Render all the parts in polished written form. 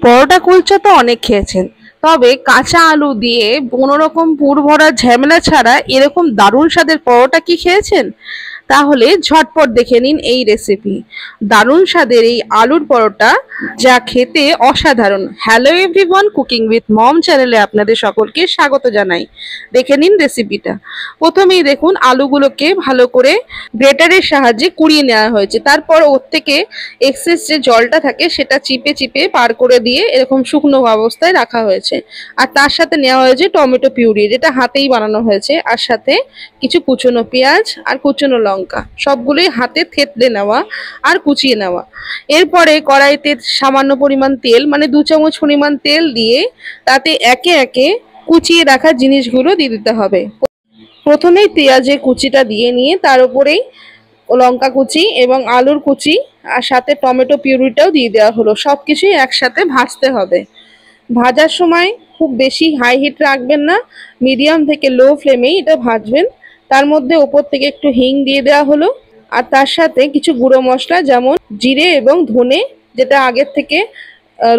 পরোটা কুলচা তো অনেক খেয়েছেন, তবে কাঁচা আলু দিয়ে কোনোরকম পুর ভরা ঝামেলা ছাড়া এরকম দারুণ স্বাদের পরোটা কি খেয়েছেন? তাহলে ঝটপট দেখে নিন এই রেসিপি। দারুণ স্বাদের এই আলুর পরোটা যা খেতে অসাধারণ। Hello everyone, cooking with mom চ্যানেলে আপনাদের সকলকে স্বাগত জানাই। দেখে নিন রেসিপিটা। প্রথমেই দেখুন আলুগুলোকে ভালো করে গ্রেটারের সাহায্যে কুড়িয়ে নেওয়া হয়েছে। তারপর ওর থেকে এক্সেস যে জলটা থাকে সেটা চিপে চিপে পার করে দিয়ে এরকম শুকনো অবস্থায় রাখা হয়েছে। আর তার সাথে নেওয়া হয়েছে টমেটো পিউরি, যেটা হাতেই বানানো হয়েছে, আর সাথে কিছু কুচনো পেঁয়াজ আর কুচনো লঙ্কা, সবগুলোই হাতে থেতলে নেওয়া আর কুচিয়ে নেওয়া। এরপরে কড়াইতে সামান্য পরিমাণ তেল, মানে 2 চামচ পরিমাণ তেল দিয়ে তাতে একে একে কুচিয়ে রাখা জিনিসগুলো দিয়ে দিতে হবে। প্রথমেই পেঁয়াজের কুচিটা দিয়ে নিয়ে তার উপরেই লঙ্কা কুচি এবং আলুর কুচি আর সাথে টমেটো পিউরিটাও দিয়ে দেওয়া হলো। সবকিছুই একসাথে ভাজতে হবে। ভাজার সময় খুব বেশি হাই হিট রাখবেন না, মিডিয়াম থেকে লো ফ্লেমেই এটা ভাজবেন। তার মধ্যে ওপর থেকে একটু হিং দিয়ে দেওয়া হলো, আর তার সাথে কিছু গুঁড়ো মশলা যেমন জিরে এবং ধনে, যেটা আগের থেকে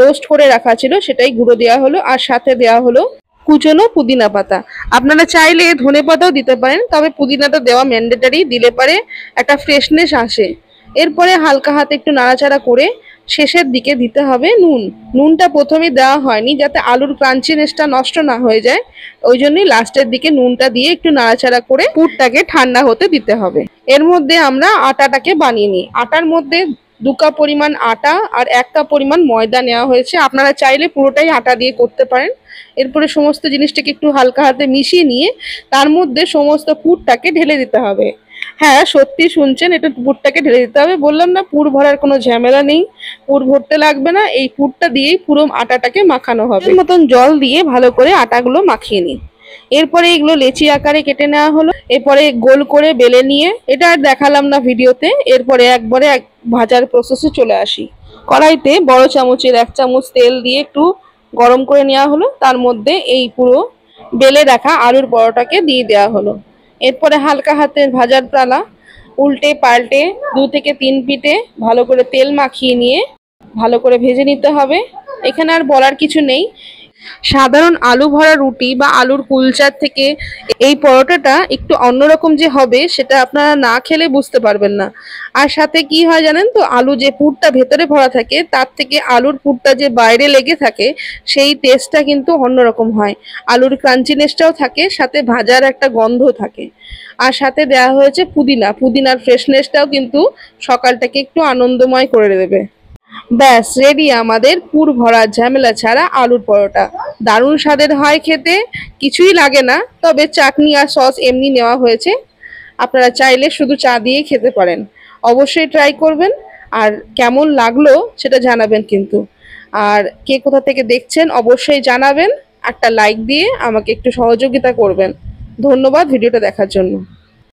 রোস্ট করে রাখা ছিল সেটাই গুঁড়ো দেওয়া হলো, আর সাথে দেওয়া হলো কুচনো পুদিনা পাতা। আপনারা চাইলে ধনে পাতাও দিতে পারেন, তবে পুদিনাটা দেওয়া ম্যান্ডেটারি, দিলে পারে একটা ফ্রেশনেস আসে। এরপরে হালকা হাতে একটু নাড়াচাড়া করে শেষের দিকে দিতে হবে নুন। নুনটা প্রথমে দেওয়া হয়নি যাতে আলুর ক্রাঞ্চিনেসটা নষ্ট না হয়ে যায়, ওই জন্যই লাস্টের দিকে নুনটা দিয়ে একটু নাড়াচাড়া করে পুরটাকে ঠান্ডা হতে দিতে হবে। এর মধ্যে আমরা আটাটাকে বানিয়ে নিই। আটার মধ্যে 2 কাপ পরিমাণ আটা আর 1 কাপ পরিমাণ ময়দা নেওয়া হয়েছে। আপনারা চাইলে পুরোটাই আটা দিয়ে করতে পারেন। এরপরে সমস্ত জিনিসটাকে একটু হালকা হাতে মিশিয়ে নিয়ে তার মধ্যে সমস্ত পুরটাকে ঢেলে দিতে হবে। হ্যাঁ, সত্যি শুনছেন, এটা পুরটাকে ঢেলে দিতে হবে। বললাম না, পুর ভরার কোনো ঝামেলা নেই, পুর ভরতে লাগবে না। এই পুরটা দিয়েই পুরো আটাটাকে মাখানো হবে। এর মতন জল দিয়ে ভালো করে আটাগুলো মাখিয়ে নিন। এরপরে এগুলো লেচি আকারে কেটে নেওয়া হলো। এরপরে গোল করে বেলে নিয়ে, এটা আর দেখালাম না ভিডিওতে, এরপরে একবারে ভাজার প্রসেসে চলে আসি। কড়াইতে বড় চামচের 1 চামচ তেল দিয়ে একটু গরম করে নেওয়া হলো। তার মধ্যে এই পুরো বেলে রাখা আলুর পরোটাকে দিয়ে দেওয়া হলো। এরপরে হালকা হাতে ভাজার পালা, উল্টে পাল্টে 2 থেকে 3 পিঠে ভালো করে তেল মাখিয়ে নিয়ে ভালো করে ভেজে নিতে হবে। এখানে আর বলার কিছু নেই। সাধারণ আলু ভরা রুটি বা আলুর কুলচার থেকে এই পরোটাটা একটু অন্যরকম যে হবে সেটা আপনারা না খেলে বুঝতে পারবেন না। আর সাথে কি হয় জানেন তো, আলু যে পুরটা ভেতরে ভরা থাকে তার থেকে আলুর পুরটা যে বাইরে লেগে থাকে সেই টেস্টটা কিন্তু অন্যরকম হয়। আলুর ক্রাঞ্চিনেসটাও থাকে, সাথে ভাজার একটা গন্ধ থাকে, আর সাথে দেওয়া হয়েছে পুদিনা। পুদিনার ফ্রেশনেসটাও কিন্তু সকালটাকে একটু আনন্দময় করে দেবে। ব্যাস রেডি আমাদের পুর ভরা ঝামেলা ছাড়া আলুর পরোটা। দারুণ স্বাদের হয় খেতে, কিছুই লাগে না, তবে চাটনি আর সস এমনি নেওয়া হয়েছে। আপনারা চাইলে শুধু চা দিয়ে খেতে পারেন। অবশ্যই ট্রাই করবেন, আর কেমন লাগলো সেটা জানাবেন কিন্তু। আর কে কোথা থেকে দেখছেন অবশ্যই জানাবেন, একটা লাইক দিয়ে আমাকে একটু সহযোগিতা করবেন। ধন্যবাদ ভিডিওটা দেখার জন্য।